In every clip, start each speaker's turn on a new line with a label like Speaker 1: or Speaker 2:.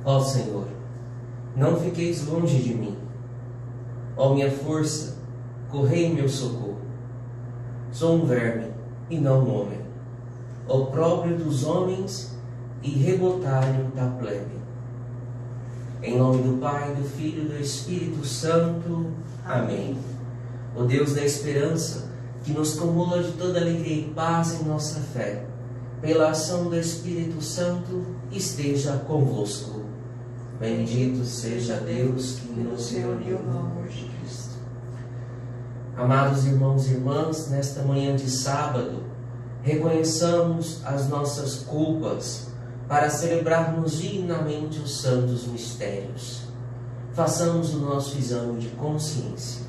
Speaker 1: Ó Senhor, não fiqueis longe de mim. Ó minha força, correi em meu socorro. Sou um verme e não um homem, opróbrio dos homens e rebotalho da plebe. Em nome do Pai, do Filho e do Espírito Santo. Amém. O Deus da esperança, que nos cumula de toda alegria e paz em nossa fé, pela ação do Espírito Santo, esteja convosco. Bendito seja Deus que nos reuniu no amor de Cristo. Amados irmãos e irmãs, nesta manhã de sábado, reconheçamos as nossas culpas para celebrarmos dignamente os santos mistérios. Façamos o nosso exame de consciência.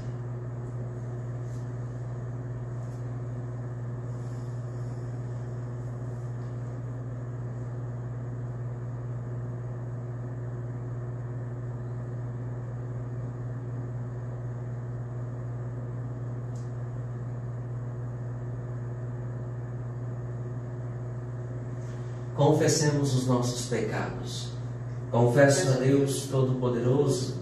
Speaker 1: Confessemos os nossos pecados. Confesso a Deus Todo-Poderoso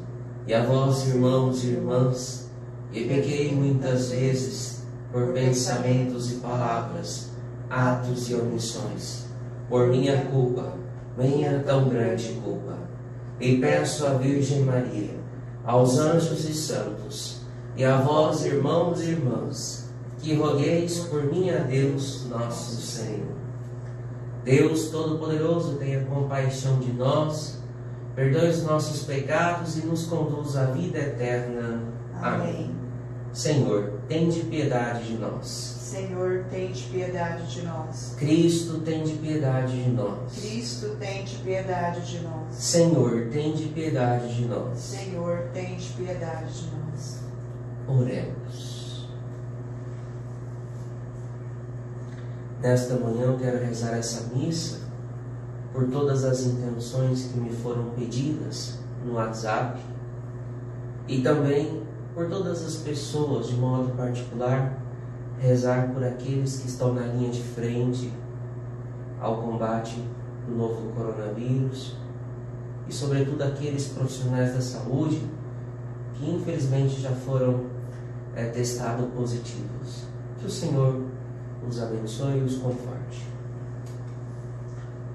Speaker 1: e a vós, irmãos e irmãs, que pequei muitas vezes por pensamentos e palavras, atos e omissões, por minha culpa, minha tão grande culpa. E peço à Virgem Maria, aos anjos e santos, e a vós, irmãos e irmãs, que rogueis por mim a Deus nosso Senhor. Deus Todo-Poderoso, tenha compaixão de nós, perdoe os nossos pecados e nos conduz à vida eterna. Amém. Senhor, tende piedade de nós.
Speaker 2: Senhor, tende piedade de nós.
Speaker 1: Cristo, tende piedade de nós.
Speaker 2: Cristo, tende piedade de nós.
Speaker 1: Senhor, tende piedade de nós.
Speaker 2: Senhor, tende piedade de nós.
Speaker 1: Oremos. Nesta manhã eu quero rezar essa missa por todas as intenções que me foram pedidas no WhatsApp e também por todas as pessoas, de modo particular, rezar por aqueles que estão na linha de frente ao combate do novo coronavírus e sobretudo aqueles profissionais da saúde que infelizmente já foram testados positivos. Que o Senhor os abençoe e os conforte.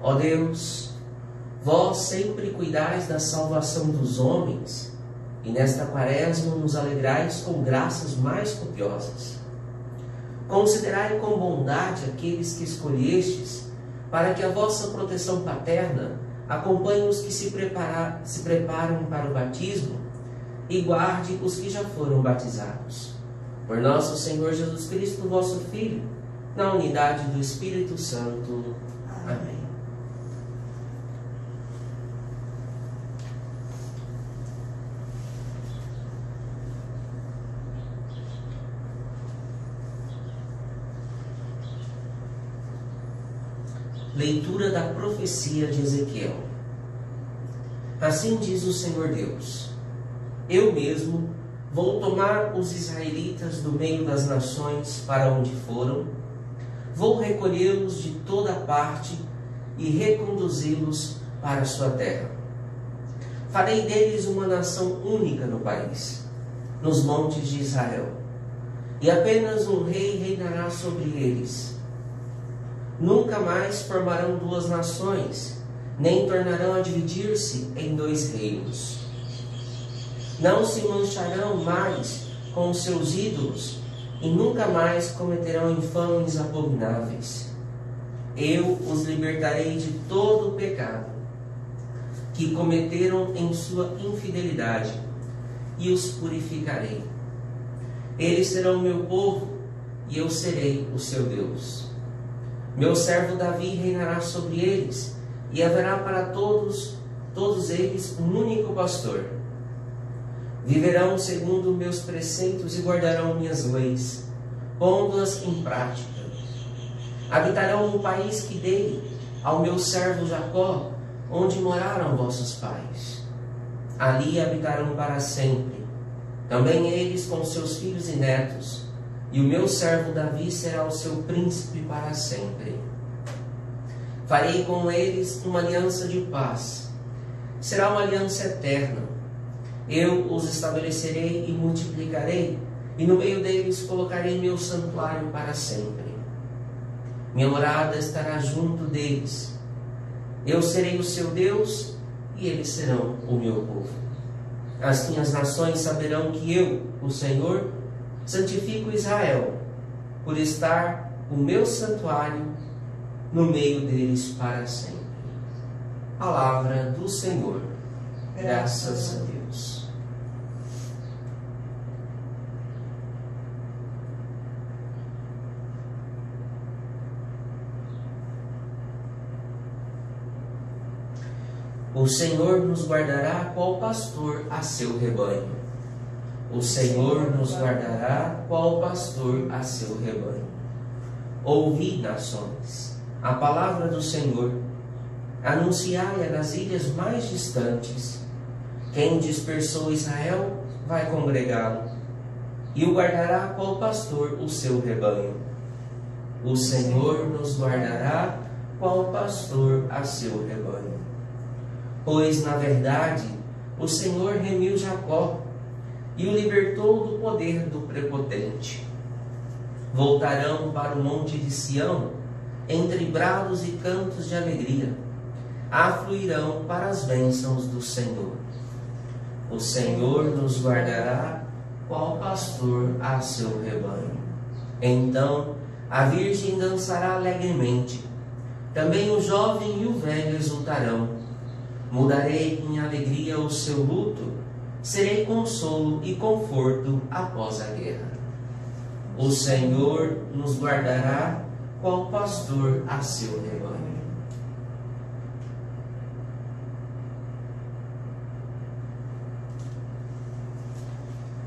Speaker 1: Ó Deus, vós sempre cuidais da salvação dos homens, e nesta quaresma nos alegrais com graças mais copiosas. Considerai com bondade aqueles que escolhestes, para que a vossa proteção paterna acompanhe os que se preparam para o batismo e guarde os que já foram batizados. Por nosso Senhor Jesus Cristo, vosso Filho, na unidade do Espírito Santo. Amém. Leitura da profecia de Ezequiel. Assim diz o Senhor Deus: eu mesmo vou tomar os israelitas do meio das nações para onde foram, vou recolhê-los de toda parte e reconduzi-los para a sua terra. Farei deles uma nação única no país, nos montes de Israel, e apenas um rei reinará sobre eles. Nunca mais formarão duas nações, nem tornarão a dividir-se em dois reinos. Não se mancharão mais com os seus ídolos, e nunca mais cometerão infames abomináveis. Eu os libertarei de todo o pecado que cometeram em sua infidelidade, e os purificarei. Eles serão meu povo, e eu serei o seu Deus. Meu servo Davi reinará sobre eles, e haverá para todos eles um único pastor. Viverão segundo meus preceitos e guardarão minhas leis, pondo-as em prática. Habitarão no país que dei ao meu servo Jacó, onde moraram vossos pais. Ali habitarão para sempre, também eles com seus filhos e netos, e o meu servo Davi será o seu príncipe para sempre. Farei com eles uma aliança de paz, será uma aliança eterna. Eu os estabelecerei e multiplicarei, e no meio deles colocarei meu santuário para sempre. Minha morada estará junto deles. Eu serei o seu Deus, e eles serão o meu povo. Assim as nações saberão que eu, o Senhor, santifico Israel, por estar o meu santuário no meio deles para sempre. Palavra do Senhor. Graças a Deus. O Senhor nos guardará qual pastor a seu rebanho. O Senhor nos guardará qual pastor a seu rebanho. Ouvi, nações, a palavra do Senhor. Anunciai-a nas ilhas mais distantes. Quem dispersou Israel vai congregá-lo, e o guardará qual pastor o seu rebanho. O Senhor nos guardará qual pastor a seu rebanho. Pois, na verdade, o Senhor remiu Jacó e o libertou do poder do prepotente. Voltarão para o monte de Sião, entre brados e cantos de alegria. Afluirão para as bênçãos do Senhor. O Senhor nos guardará, qual pastor a seu rebanho. Então a virgem dançará alegremente, também o jovem e o velho exultarão. Mudarei em alegria o seu luto, serei consolo e conforto após a guerra. O Senhor nos guardará, qual pastor a seu rebanho.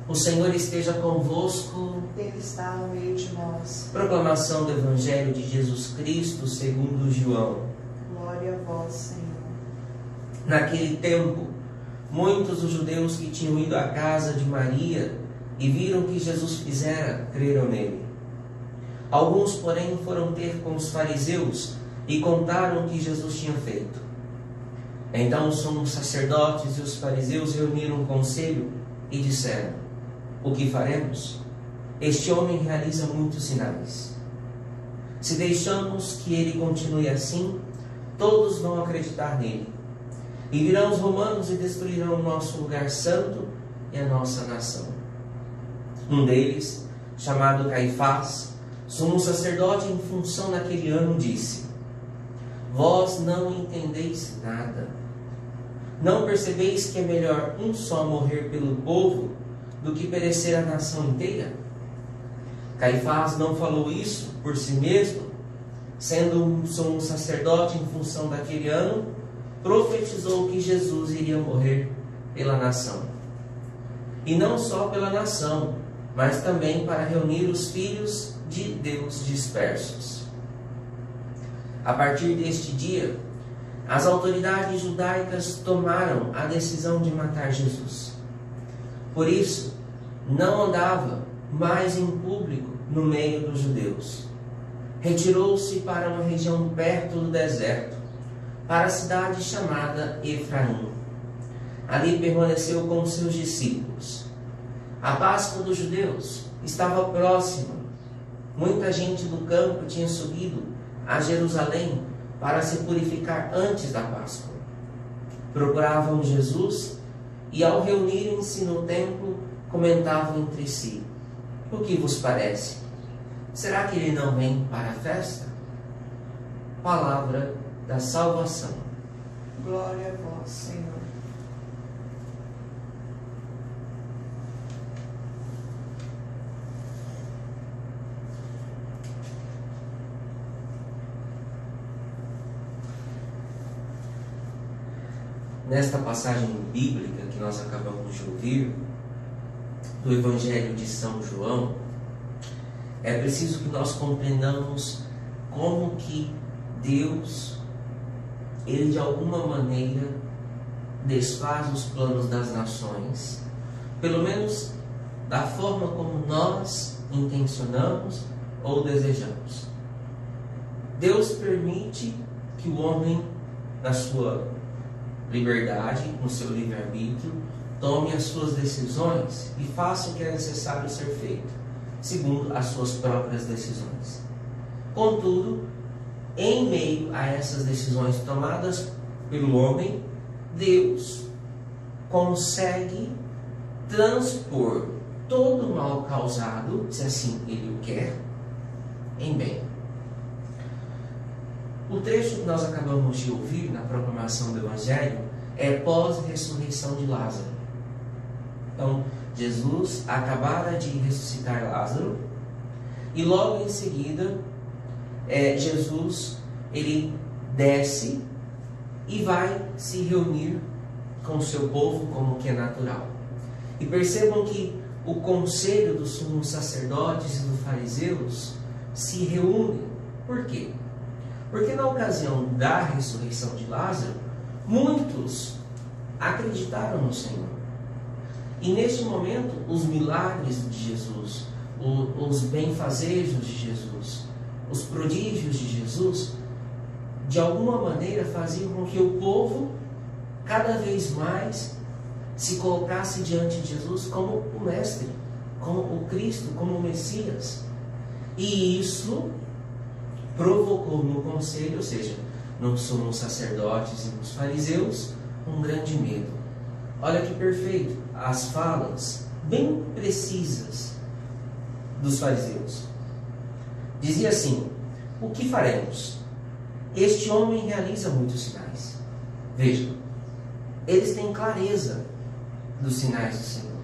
Speaker 1: O Senhor esteja convosco.
Speaker 2: Ele está no meio de nós.
Speaker 1: Proclamação do Evangelho de Jesus Cristo segundo João.
Speaker 2: Glória a vós, Senhor.
Speaker 1: Naquele tempo, muitos dos judeus que tinham ido à casa de Maria e viram o que Jesus fizera, creram nele. Alguns, porém, foram ter com os fariseus e contaram o que Jesus tinha feito. Então os sumos sacerdotes e os fariseus reuniram um conselho e disseram: o que faremos? Este homem realiza muitos sinais. Se deixamos que ele continue assim, todos vão acreditar nele. E virão os romanos e destruirão o nosso lugar santo e a nossa nação. Um deles, chamado Caifás, sumo sacerdote em função naquele ano, disse: vós não entendeis nada. Não percebeis que é melhor um só morrer pelo povo do que perecer a nação inteira? Caifás não falou isso por si mesmo, sendo um sumo sacerdote em função daquele ano, profetizou que Jesus iria morrer pela nação. E não só pela nação, mas também para reunir os filhos de Deus dispersos. A partir deste dia, as autoridades judaicas tomaram a decisão de matar Jesus. Por isso, não andava mais em público no meio dos judeus. Retirou-se para uma região perto do deserto, para a cidade chamada Efraim. Ali permaneceu com seus discípulos. A Páscoa dos judeus estava próxima. Muita gente do campo tinha subido a Jerusalém para se purificar antes da Páscoa. Procuravam Jesus e, ao reunirem-se no templo, comentavam entre si: o que vos parece? Será que ele não vem para a festa? Palavra da salvação.
Speaker 2: Glória a vós, Senhor.
Speaker 1: Nesta passagem bíblica que nós acabamos de ouvir, do Evangelho de São João, é preciso que nós compreendamos como que Deus, Ele de alguma maneira desfaz os planos das nações, pelo menos da forma como nós intencionamos ou desejamos. Deus permite que o homem, na sua liberdade, no seu livre-arbítrio, tome as suas decisões e faça o que é necessário ser feito, segundo as suas próprias decisões. Contudo, em meio a essas decisões tomadas pelo homem, Deus consegue transpor todo o mal causado, se assim Ele o quer, em bem. O trecho que nós acabamos de ouvir na proclamação do Evangelho é pós-ressurreição de Lázaro. Então, Jesus acabara de ressuscitar Lázaro e logo em seguida Jesus ele desce e vai se reunir com o seu povo, como que é natural. E percebam que o conselho dos sumos sacerdotes e dos fariseus se reúne. Por quê? Porque na ocasião da ressurreição de Lázaro, muitos acreditaram no Senhor. E neste momento, os milagres de Jesus, os benfazejos de Jesus, os prodígios de Jesus, de alguma maneira faziam com que o povo cada vez mais se colocasse diante de Jesus como o Mestre, como o Cristo, como o Messias. E isso provocou no conselho, ou seja, nos sumos sacerdotes e nos fariseus, um grande medo. Olha que perfeito, as falas bem precisas dos fariseus. Dizia assim: o que faremos? Este homem realiza muitos sinais. Vejam, eles têm clareza dos sinais do Senhor.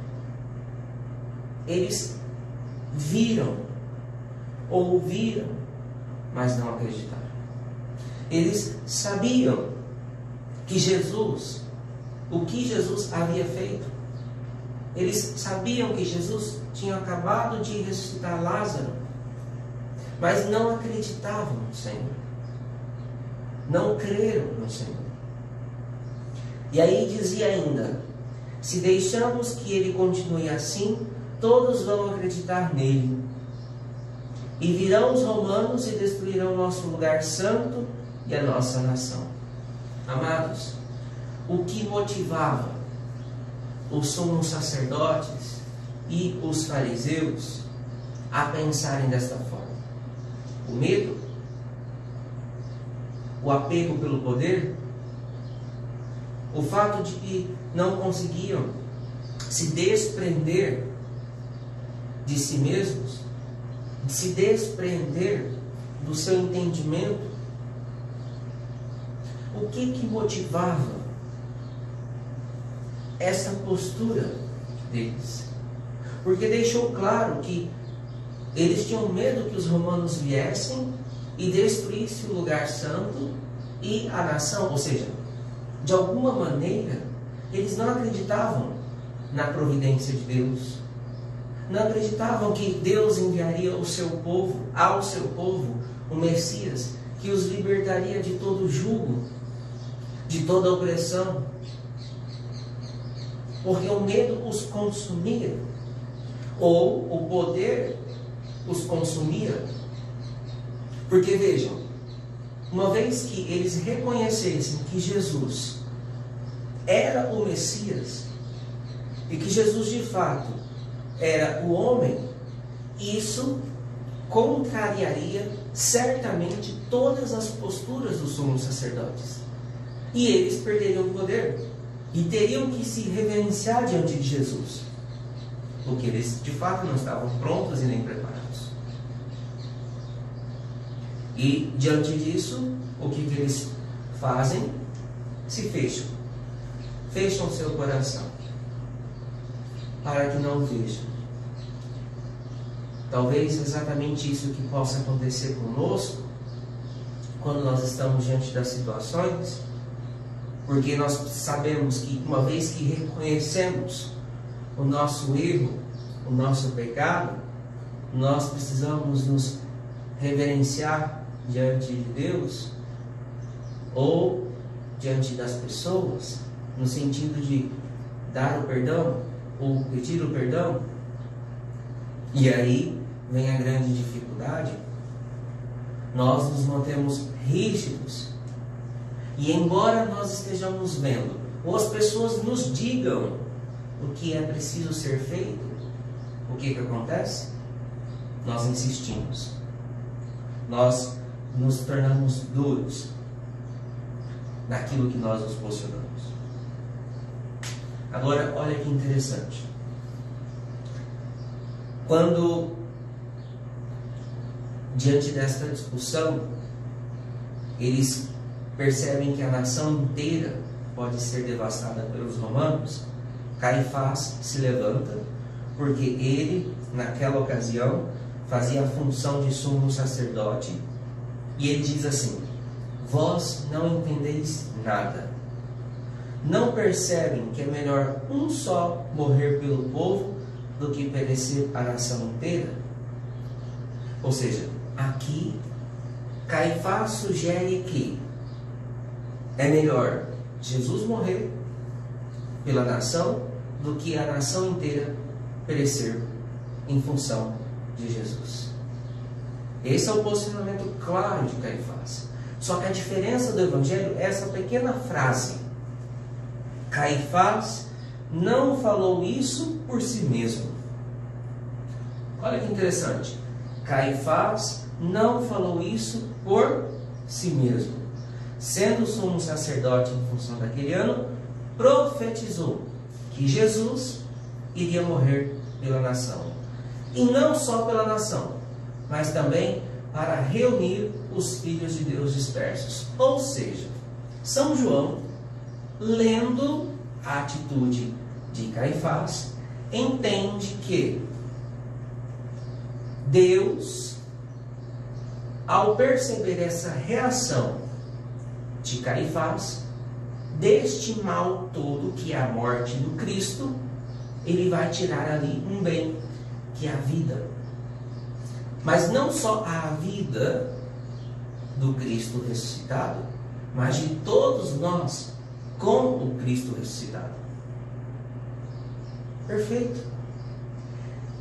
Speaker 1: Eles viram, ouviram, mas não acreditaram. Eles sabiam que Jesus, o que Jesus havia feito. Eles sabiam que Jesus tinha acabado de ressuscitar Lázaro, mas não acreditavam no Senhor. Não creram no Senhor. E aí dizia ainda: se deixamos que ele continue assim, todos vão acreditar nele. E virão os romanos e destruirão nosso lugar santo e a nossa nação. Amados, o que motivava os sumos sacerdotes e os fariseus a pensarem desta forma? O medo? O apego pelo poder? O fato de que não conseguiam se desprender de si mesmos, de se desprender do seu entendimento? O que motivava essa postura deles? Porque deixou claro que eles tinham medo que os romanos viessem e destruíssem o lugar santo e a nação. Ou seja, de alguma maneira, eles não acreditavam na providência de Deus. Não acreditavam que Deus enviaria ao seu povo, o Messias, que os libertaria de todo jugo, de toda opressão. Porque o medo os consumia, ou o poder os consumia. Porque vejam, uma vez que eles reconhecessem que Jesus era o Messias, e que Jesus de fato era o homem, isso contrariaria certamente todas as posturas dos sumos sacerdotes. E eles perderiam o poder e teriam que se reverenciar diante de Jesus, porque eles de fato não estavam prontos e nem preparados. E diante disso, o que eles fazem? Se fecham seu coração para que não vejam. Talvez exatamente isso que possa acontecer conosco quando nós estamos diante das situações, porque nós sabemos que uma vez que reconhecemos o nosso erro, o nosso pecado, nós precisamos nos reverenciar diante de Deus ou diante das pessoas, no sentido de dar o perdão ou pedir o perdão. E aí vem a grande dificuldade. Nós nos mantemos rígidos E embora nós estejamos vendo, ou as pessoas nos digam o que é preciso ser feito, o que acontece? Nós insistimos. Nós nos tornamos duros naquilo que nós nos posicionamos. Agora, olha que interessante. Quando, diante desta discussão, eles percebem que a nação inteira pode ser devastada pelos romanos, Caifás se levanta, porque ele, naquela ocasião, fazia a função de sumo sacerdote, e ele diz assim: vós não entendeis nada. Não percebem que é melhor um só morrer pelo povo do que perecer a nação inteira? Ou seja, aqui Caifás sugere que é melhor Jesus morrer pela nação do que a nação inteira perecer em função de Jesus. Esse é o posicionamento claro de Caifás. Só que a diferença do Evangelho é essa pequena frase: Caifás não falou isso por si mesmo. Olha que interessante. Caifás não falou isso por si mesmo. Sendo sumo sacerdote em função daquele ano, profetizou que Jesus iria morrer pela nação. E não só pela nação, mas também para reunir os filhos de Deus dispersos. Ou seja, São João, lendo a atitude de Caifás, entende que Deus, ao perceber essa reação de Caifás, deste mal todo que é a morte do Cristo, ele vai tirar ali um bem, que é a vida. Mas não só a vida do Cristo ressuscitado, mas de todos nós com o Cristo ressuscitado. Perfeito.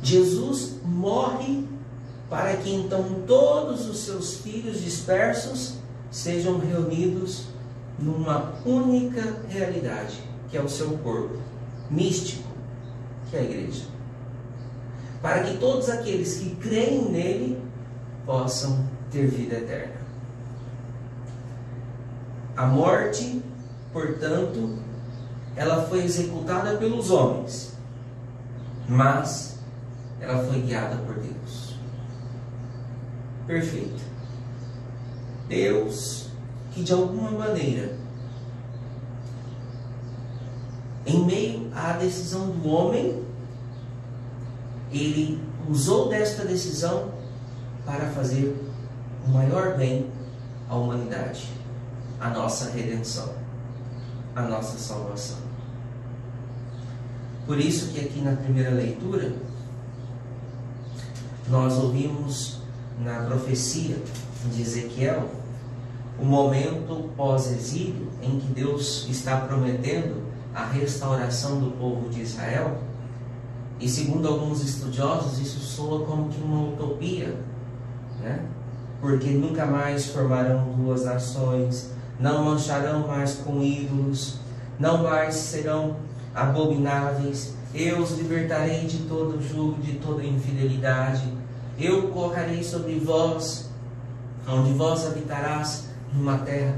Speaker 1: Jesus morre para que então todos os seus filhos dispersos sejam reunidos numa única realidade, que é o seu corpo místico, que é a igreja. Para que todos aqueles que creem nele possam ter vida eterna. A morte, portanto, ela foi executada pelos homens, mas ela foi guiada por Deus. Perfeito. Deus, que de alguma maneira, em meio à decisão do homem, ele usou desta decisão para fazer o maior bem à humanidade, a nossa redenção, a nossa salvação. Por isso que aqui na primeira leitura nós ouvimos na profecia de Ezequiel o momento pós-exílio em que Deus está prometendo a restauração do povo de Israel. E segundo alguns estudiosos, isso soa como que uma utopia, né? Porque nunca mais formarão duas nações, não mancharão mais com ídolos, não mais serão abomináveis, eu os libertarei de todo jugo, de toda infidelidade, eu colocarei sobre vós, onde vós habitarás, numa terra.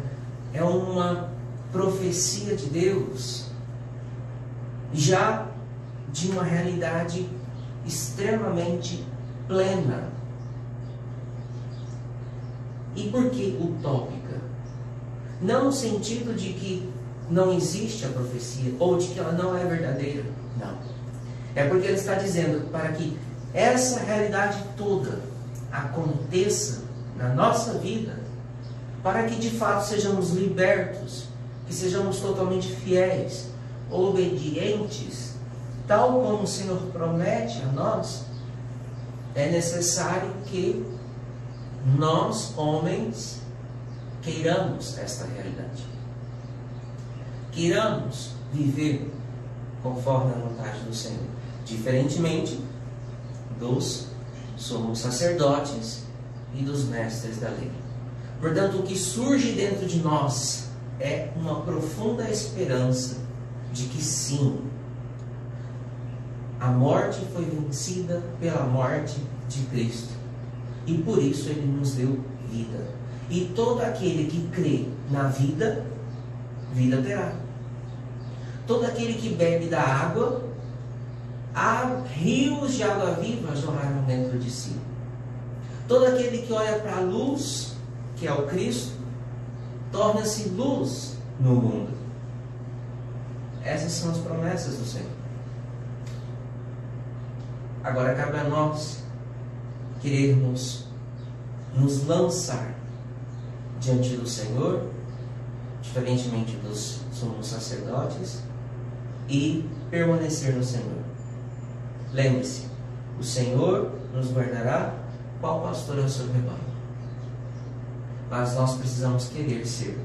Speaker 1: É uma profecia de Deus, já de uma realidade extremamente plena. E por que utópica? Não no sentido de que não existe a profecia, ou de que ela não é verdadeira. Não. É porque ele está dizendo para que essa realidade toda aconteça na nossa vida, para que de fato sejamos libertos, que sejamos totalmente fiéis, obedientes, tal como o Senhor promete a nós. É necessário que nós, homens, queiramos esta realidade, queiramos viver conforme a vontade do Senhor, diferentemente dos sumos sacerdotes e dos mestres da lei. Portanto, o que surge dentro de nós é uma profunda esperança de que sim, a morte foi vencida pela morte de Cristo. E por isso Ele nos deu vida. E todo aquele que crê na vida, vida terá. Todo aquele que bebe da água, há rios de água viva jorraram dentro de si. Todo aquele que olha para a luz, que é o Cristo, torna-se luz no mundo. Essas são as promessas do Senhor. Agora cabe a nós querermos nos lançar diante do Senhor, diferentemente dos sumos sacerdotes, e permanecer no Senhor. Lembre-se, o Senhor nos guardará, qual pastor é o seu rebanho. Mas nós precisamos querer ser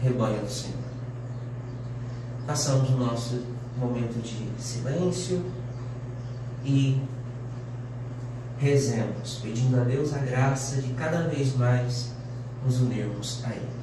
Speaker 1: rebanho do Senhor. Façamos o nosso momento de silêncio e rezemos, pedindo a Deus a graça de cada vez mais nos unirmos a Ele.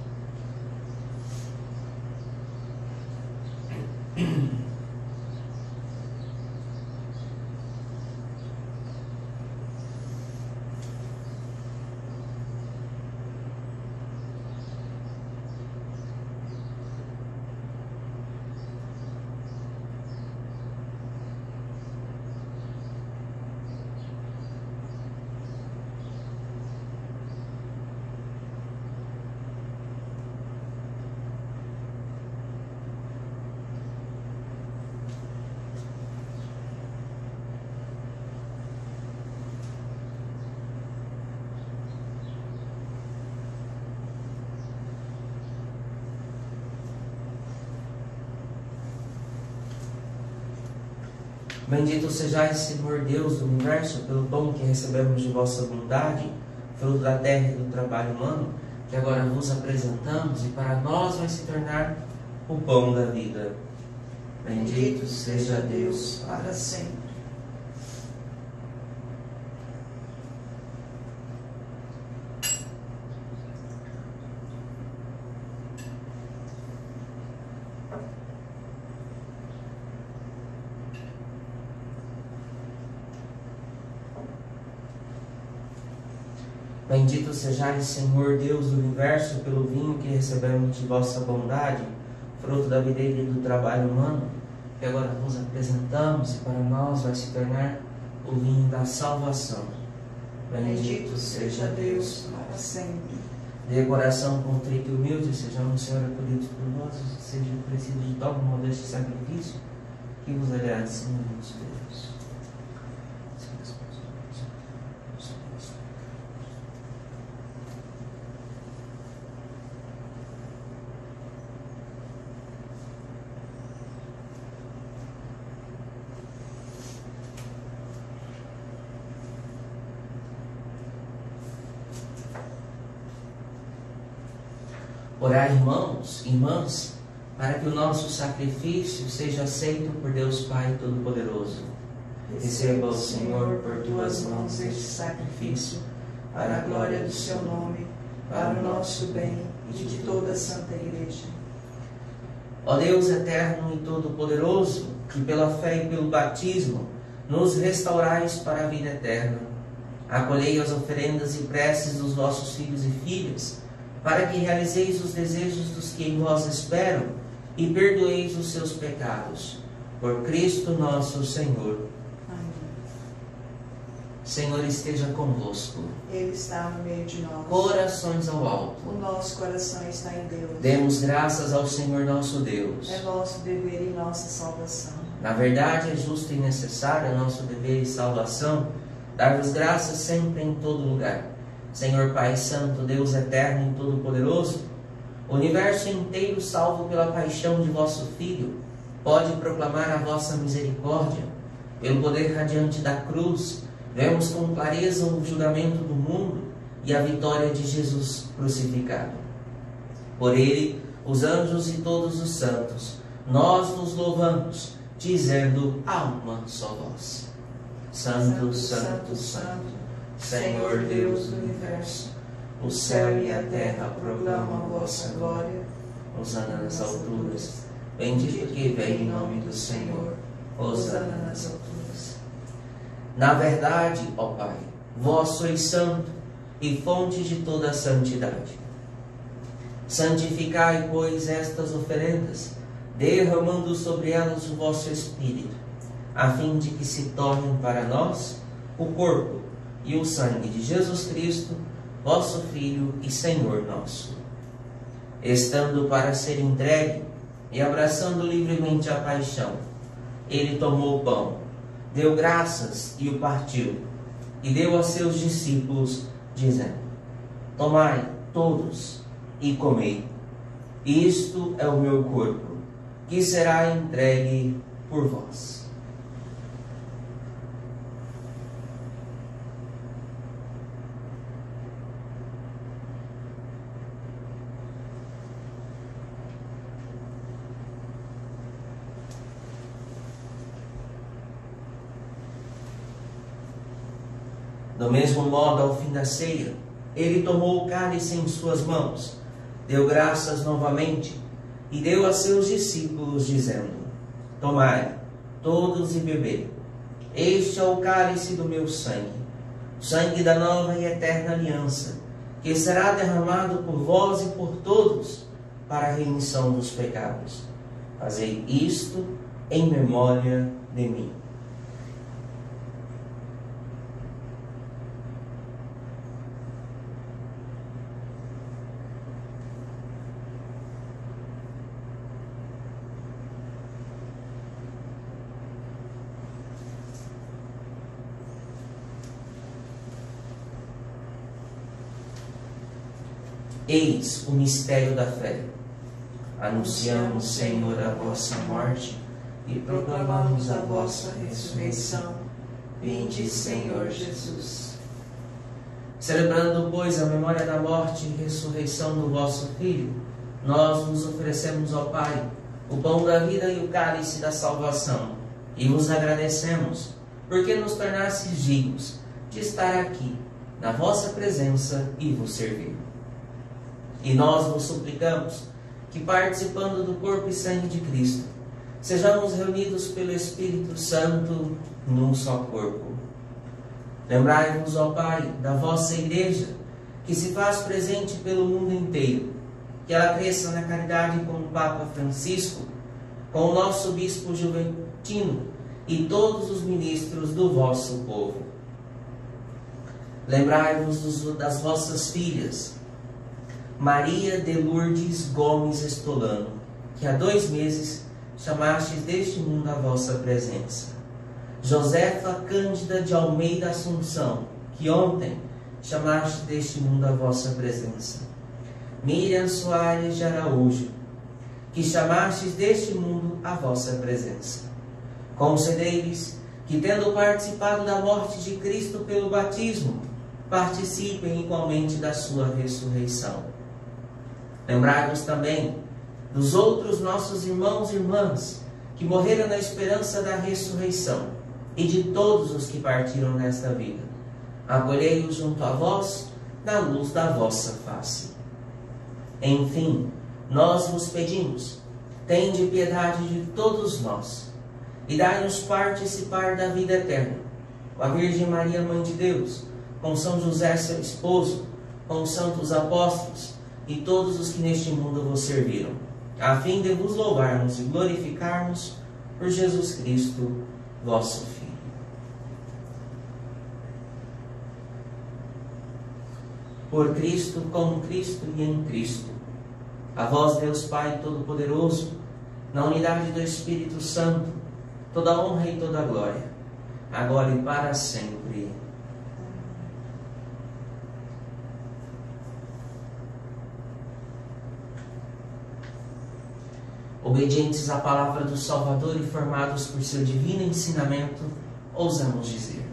Speaker 1: Bendito sejais, Senhor Deus do Universo, pelo dom que recebemos de vossa bondade, fruto da terra e do trabalho humano, que agora vos apresentamos e para nós vai se tornar o pão da vida. Bendito seja Deus para sempre. Bendito sejais, Senhor Deus do Universo, pelo vinho que recebemos de vossa bondade, fruto da videira e do trabalho humano, que agora vos apresentamos e para nós vai se tornar o vinho da salvação.
Speaker 2: Bendito seja Deus para sempre.
Speaker 1: De coração contrito e humilde, sejamos, Senhor, acolhidos por vós, seja preciso de todo modesto sacrifício, que vos agrade, Senhor Deus. Orai, irmãos e irmãs, para que o nosso sacrifício seja aceito por Deus Pai Todo-Poderoso. Receba, Senhor, por tuas mãos este sacrifício, para a glória do seu nome, para o nosso bem e de toda a Santa Igreja. Ó Deus eterno e todo-poderoso, que pela fé e pelo batismo nos restaurais para a vida eterna, acolhei as oferendas e preces dos vossos filhos e filhas, para que realizeis os desejos dos que em vós esperam e perdoeis os seus pecados. Por Cristo nosso Senhor.
Speaker 2: Amém.
Speaker 1: Senhor esteja convosco.
Speaker 2: Ele está no meio de nós.
Speaker 1: Corações ao alto.
Speaker 2: O nosso coração está em Deus.
Speaker 1: Demos graças ao Senhor nosso Deus.
Speaker 2: É nosso dever e nossa salvação.
Speaker 1: Na verdade, é justo e necessário, é nosso dever e salvação, dar-vos graças sempre em todo lugar. Senhor Pai Santo, Deus Eterno e Todo-Poderoso, o universo inteiro, salvo pela paixão de vosso Filho, pode proclamar a vossa misericórdia. Pelo poder radiante da cruz, vemos com clareza o julgamento do mundo e a vitória de Jesus crucificado. Por ele, os anjos e todos os santos, nós nos louvamos, dizendo a uma só voz: Santo, Santo, Santo, Senhor Deus do Universo, o céu e a terra proclamam a vossa glória. hosana nas alturas. Bendito que vem em nome do Senhor, hosana nas alturas. Na verdade, ó Pai, vós sois santo e fonte de toda a santidade. Santificai, pois, estas oferendas, derramando sobre elas o vosso Espírito, a fim de que se tornem para nós o corpo e o sangue de Jesus Cristo, vosso Filho e Senhor nosso. Estando para ser entregue e abraçando livremente a paixão, ele tomou o pão, deu graças e o partiu, e deu a seus discípulos, dizendo: tomai todos e comei. Isto é o meu corpo, que será entregue por vós. Do mesmo modo, ao fim da ceia, ele tomou o cálice em suas mãos, deu graças novamente e deu a seus discípulos, dizendo: tomai todos e bebei. Este é o cálice do meu sangue, o sangue da nova e eterna aliança, que será derramado por vós e por todos para a remissão dos pecados. Fazei isto em memória de mim. Eis o mistério da fé. Anunciamos, Senhor, a vossa morte e proclamamos a vossa ressurreição. Vinde, Senhor Jesus. Celebrando, pois, a memória da morte e ressurreição do vosso Filho, nós vos oferecemos, ó Pai, o pão da vida e o cálice da salvação, e vos agradecemos, porque nos tornastes dignos de estar aqui, na vossa presença, e vos servir. E nós vos suplicamos que, participando do corpo e sangue de Cristo, sejamos reunidos pelo Espírito Santo num só corpo. Lembrai-vos, ó Pai, da vossa Igreja, que se faz presente pelo mundo inteiro, que ela cresça na caridade com o Papa Francisco, com o nosso Bispo Juventino e todos os ministros do vosso povo. Lembrai-vos das vossas filhas, Maria de Lourdes Gomes Estolano, que há 2 meses chamastes deste mundo a vossa presença. Josefa Cândida de Almeida Assunção, que ontem chamaste deste mundo a vossa presença. Miriam Soares de Araújo, que chamastes deste mundo a vossa presença. Concedei-lhes que, tendo participado da morte de Cristo pelo batismo, participem igualmente da sua ressurreição. Lembrai-vos também dos outros nossos irmãos e irmãs que morreram na esperança da ressurreição e de todos os que partiram nesta vida. Acolhei-os junto a vós, na luz da vossa face. Enfim, nós vos pedimos, tende piedade de todos nós e dai-nos participar da vida eterna, com a Virgem Maria, Mãe de Deus, com São José, seu esposo, com os santos apóstolos e todos os que neste mundo vos serviram, a fim de vos louvarmos e glorificarmos por Jesus Cristo, vosso Filho. Por Cristo, com Cristo e em Cristo, a vós, Deus Pai Todo-Poderoso, na unidade do Espírito Santo, toda honra e toda glória, agora e para sempre. Obedientes à palavra do Salvador e formados por seu divino ensinamento, ousamos dizer: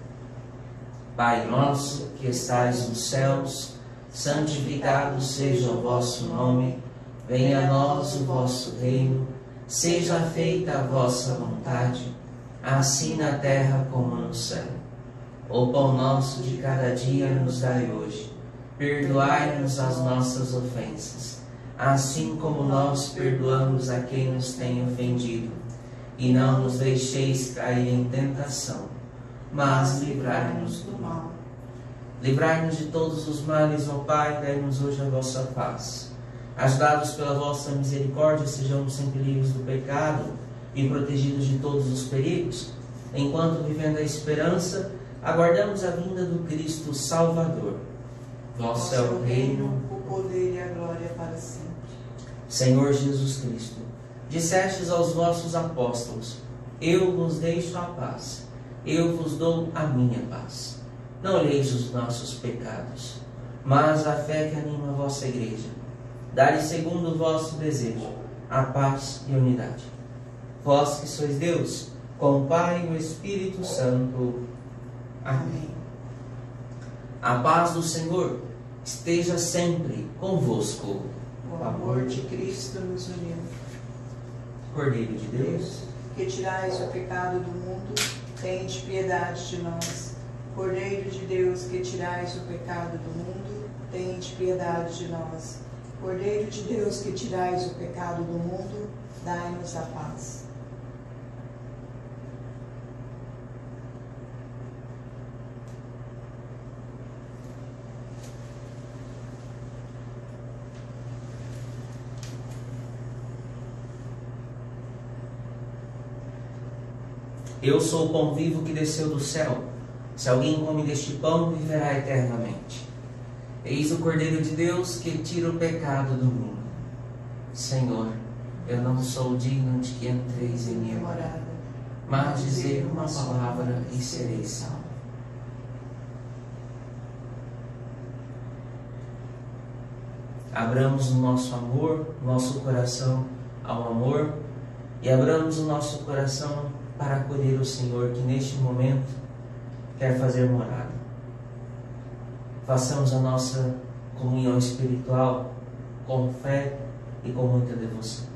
Speaker 1: Pai nosso, que estais nos céus, santificado seja o vosso nome, venha a nós o vosso reino, seja feita a vossa vontade, assim na terra como no céu. O pão nosso de cada dia nos dai hoje, perdoai-nos as nossas ofensas, assim como nós perdoamos a quem nos tem ofendido. E não nos deixeis cair em tentação, mas livrai-nos do mal. Livrai-nos de todos os males, ó Pai, dai-nos hoje a vossa paz. Ajudados pela vossa misericórdia, sejamos sempre livres do pecado e protegidos de todos os perigos, enquanto, vivendo a esperança, aguardamos a vinda do Cristo Salvador. Vosso é o reino,
Speaker 2: o poder e a glória para sempre.
Speaker 1: Senhor Jesus Cristo, dissestes aos vossos apóstolos: eu vos deixo a paz, eu vos dou a minha paz. Não olheis os nossos pecados, mas a fé que anima a vossa igreja. Dai-lhe segundo o vosso desejo, a paz e a unidade. Vós que sois Deus, com o Pai e o Espírito Santo. Amém. A paz do Senhor esteja sempre convosco.
Speaker 2: O amor de Cristo nos uniu.
Speaker 1: Cordeiro de Deus,
Speaker 2: que tirais o pecado do mundo, tende piedade de nós. Cordeiro de Deus, que tirais o pecado do mundo, tende piedade de nós. Cordeiro de Deus, que tirais o pecado do mundo, dai-nos a paz.
Speaker 1: eu sou o pão vivo que desceu do céu. Se alguém come deste pão, viverá eternamente. Eis o Cordeiro de Deus que tira o pecado do mundo. Senhor, eu não sou digno de que entreis em minha morada, mas dizei uma palavra e serei salvo. Abramos o nosso amor, nosso coração ao amor, e abramos o nosso coração para acolher o Senhor que neste momento quer fazer morada. Façamos a nossa comunhão espiritual com fé e com muita devoção.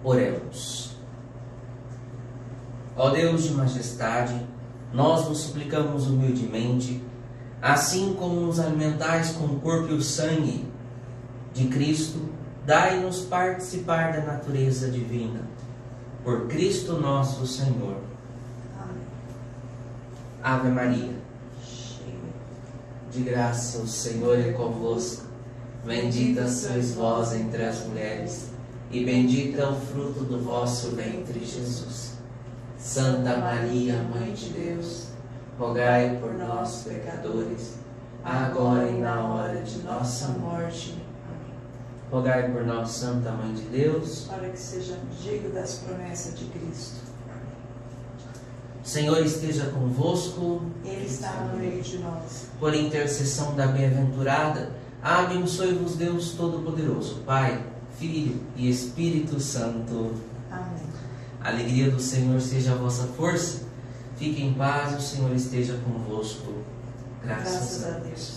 Speaker 1: Oremos. Ó Deus de majestade, nós vos suplicamos humildemente, assim como nos alimentais com o corpo e o sangue de Cristo, dai-nos participar da natureza divina. Por Cristo nosso Senhor.
Speaker 2: Amém.
Speaker 1: Ave Maria, de graça, o Senhor é convosco. Bendita sois vós entre as mulheres, e bendito é o fruto do vosso ventre, Jesus. Santa Maria, Mãe de Deus, rogai por nós, pecadores, agora e na hora de nossa morte. Amém. Rogai por nós, Santa Mãe de Deus,
Speaker 2: para que sejamos dignos das promessas de Cristo.
Speaker 1: O Senhor esteja convosco.
Speaker 2: Ele está no meio de nós.
Speaker 1: Por intercessão da bem-aventurada, abençoe-vos Deus Todo-Poderoso, Pai, Filho e Espírito Santo.
Speaker 2: Amém.
Speaker 1: A alegria do Senhor seja a vossa força. Fique em paz, o Senhor esteja convosco. Graças a Deus.